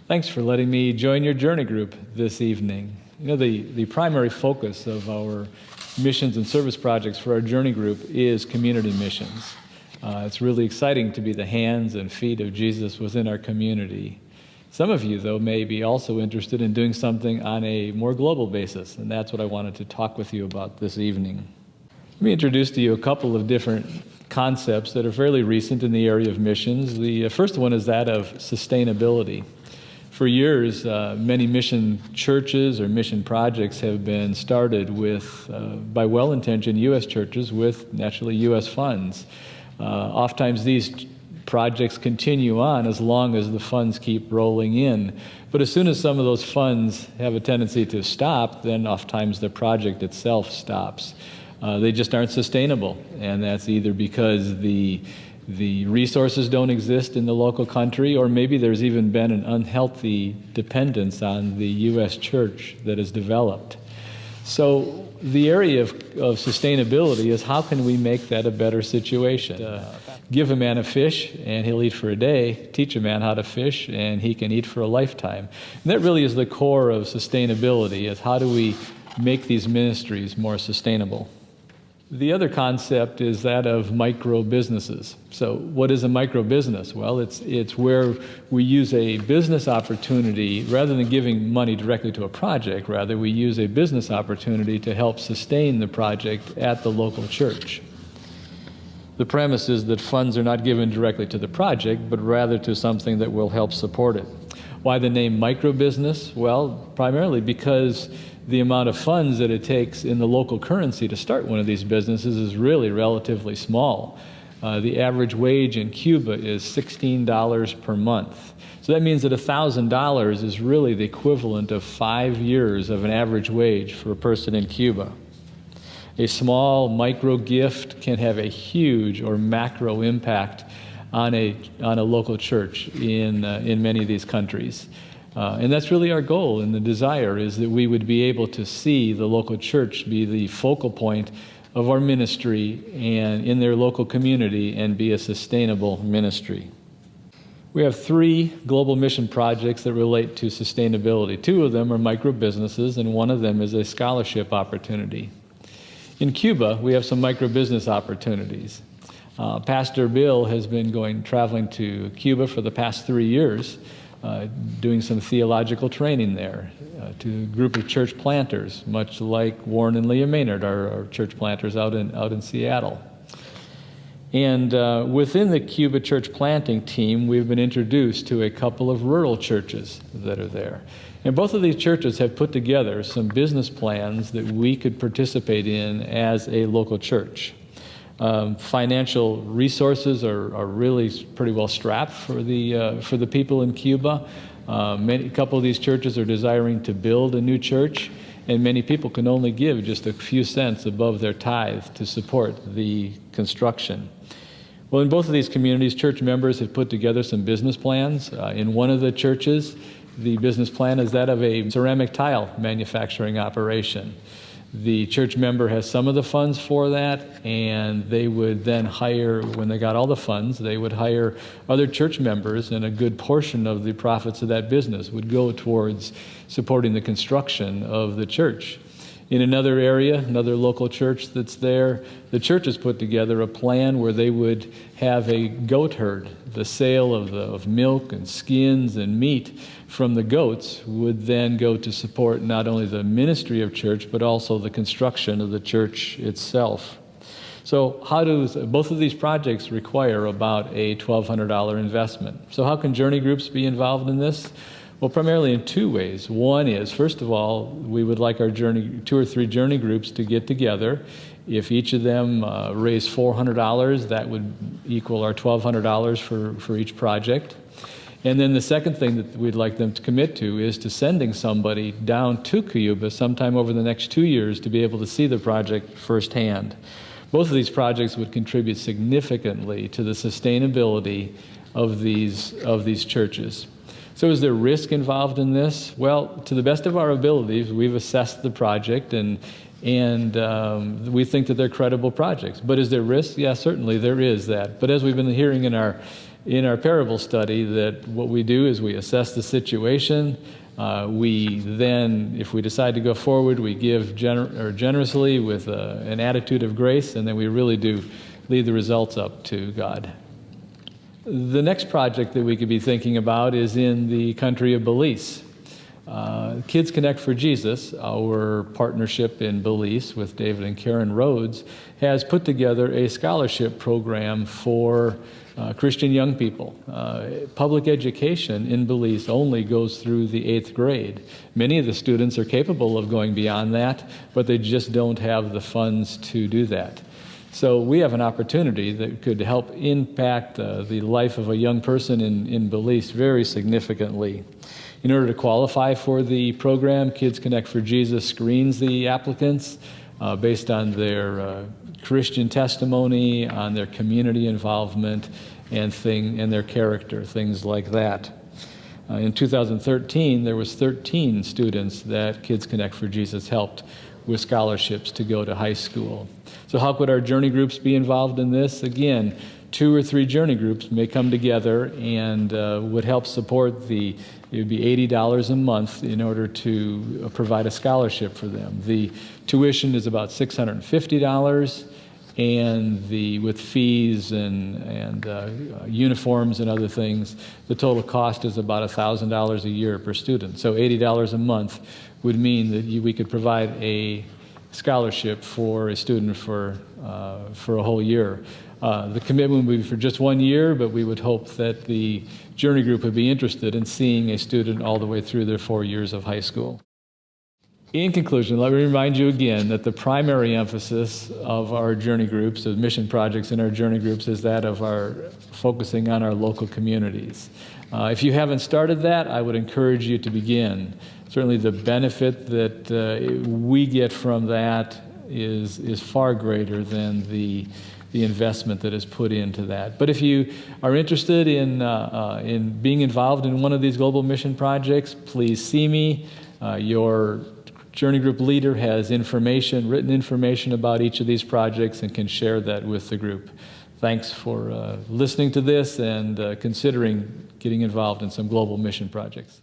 Thanks for letting me join your journey group this evening. You know, the primary focus of our missions and service projects for our journey group is community missions. It's really exciting to be the hands and feet of Jesus within our community. Some of you, though, may be also interested in doing something on a more global basis, and that's what I wanted to talk with you about this evening. Let me introduce to you a couple of different concepts that are fairly recent in the area of missions. The first one is that of sustainability. For years, many mission churches or mission projects have been started by well-intentioned U.S. churches with naturally U.S. funds. Oftentimes these projects continue on as long as the funds keep rolling in. But as soon as some of those funds have a tendency to stop, then oftentimes the project itself stops. They just aren't sustainable, and that's either because the resources don't exist in the local country, or maybe there's even been an unhealthy dependence on the U.S. church that has developed. So the area of sustainability is how can we make that a better situation? Give a man a fish and he'll eat for a day. Teach a man how to fish and he can eat for a lifetime. And that really is the core of sustainability, is how do we make these ministries more sustainable? The other concept is that of micro businesses. So what is a micro business? Well, it's where we use a business opportunity, rather than giving money directly to a project, rather we use a business opportunity to help sustain the project at the local church. The premise is that funds are not given directly to the project, but rather to something that will help support it. Why the name micro business? Well, primarily because the amount of funds that it takes in the local currency to start one of these businesses is really relatively small. The average wage in Cuba is $16 per month. So that means that $1,000 is really the equivalent of 5 years of an average wage for a person in Cuba. A small micro gift can have a huge or macro impact on a local church in many of these countries. And that's really our goal, and the desire is that we would be able to see the local church be the focal point of our ministry and in their local community and be a sustainable ministry. We have 3 global mission projects that relate to sustainability. 2 of them are micro businesses, and 1 of them is a scholarship opportunity. In Cuba, we have some micro business opportunities. Pastor Bill has been traveling to Cuba for the past 3 years, doing some theological training there to a group of church planters, much like Warren and Leah Maynard, our church planters out in Seattle. And within the Cuba church planting team, we've been introduced to a couple of rural churches that are there. And both of these churches have put together some business plans that we could participate in as a local church. Financial resources are really pretty well strapped for the people in Cuba. A couple of these churches are desiring to build a new church, and many people can only give just a few cents above their tithe to support the construction. Well, in both of these communities, church members have put together some business plans. In one of the churches, the business plan is that of a ceramic tile manufacturing operation. The church member has some of the funds for that, and they would then hire, when they got all the funds, they would hire other church members, and a good portion of the profits of that business would go towards supporting the construction of the church. In another area, another local church that's there, the church has put together a plan where they would have a goat herd. The sale of milk and skins and meat from the goats would then go to support not only the ministry of church, but also the construction of the church itself. So both of these projects require about a $1,200 investment. So how can journey groups be involved in this? Well, primarily in 2 ways. One is, first of all, we would like our 2 or 3 journey groups to get together. If each of them raise $400, that would equal our $1,200 for each project. And then the second thing that we'd like them to commit to is to sending somebody down to Cuba sometime over the next 2 years to be able to see the project firsthand. Both of these projects would contribute significantly to the sustainability of these churches. So is there risk involved in this? Well, to the best of our abilities, we've assessed the project and we think that they're credible projects. But is there risk? Yeah, certainly there is that. But as we've been hearing in our in our parable study that what we do is we assess the situation. We then, if we decide to go forward, we give generously with an attitude of grace, and then we really do leave the results up to God. The next project that we could be thinking about is in the country of Belize. Kids Connect for Jesus, our partnership in Belize with David and Karen Rhodes, has put together a scholarship program for Christian young people. Public education in Belize only goes through the 8th grade. Many of the students are capable of going beyond that, but they just don't have the funds to do that. So we have an opportunity that could help impact the life of a young person in Belize very significantly. In order to qualify for the program, Kids Connect for Jesus screens the applicants based on their Christian testimony, on their community involvement, and their character, things like that. In 2013, there was 13 students that Kids Connect for Jesus helped with scholarships to go to high school. So how could our journey groups be involved in this? Again, 2 or 3 journey groups may come together and would help support it would be $80 a month in order to provide a scholarship for them. The tuition is about $650, and with fees and uniforms and other things, the total cost is about $1,000 a year per student. So $80 a month would mean that we could provide a scholarship for a student for a whole year. The commitment would be for just 1 year, but we would hope that the journey group would be interested in seeing a student all the way through their 4 years of high school. In conclusion, let me remind you again that the primary emphasis of our journey groups, of mission projects in our journey groups, is that of our focusing on our local communities. If you haven't started that, I would encourage you to begin. Certainly the benefit that we get from that is far greater than the investment that is put into that. But if you are interested in being involved in one of these global mission projects, please see me. Your journey group leader has written information about each of these projects and can share that with the group. Thanks for listening to this and considering getting involved in some global mission projects.